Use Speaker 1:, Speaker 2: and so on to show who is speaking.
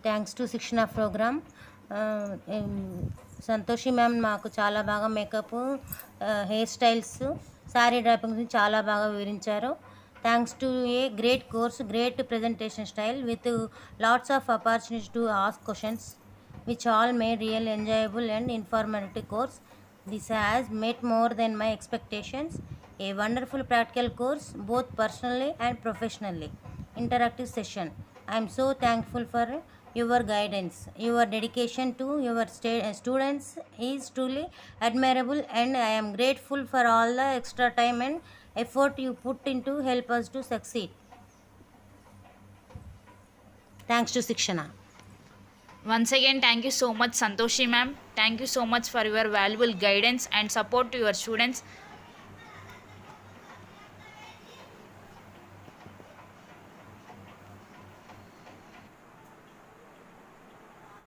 Speaker 1: Thanks to శిక్షణ programme. Santoshi ma'am మాకు చాలా బాగా makeup, hair styles, sari dropping గురించి చాలా బాగా వివరించారు. Thanks to a great course, great presentation style with lots of opportunities to ask questions, which all made real enjoyable and informative course. This has met more than my expectations. A wonderful practical course, both personally and professionally. Interactive session. I am so thankful for your guidance. Your dedication to your students is truly admirable, and I am grateful for all the extra time and effort you put into help us to succeed. Thanks to Sikshana.
Speaker 2: Once again, thank you so much, Santoshi ma'am. Thank you so much for your valuable guidance and support to your students.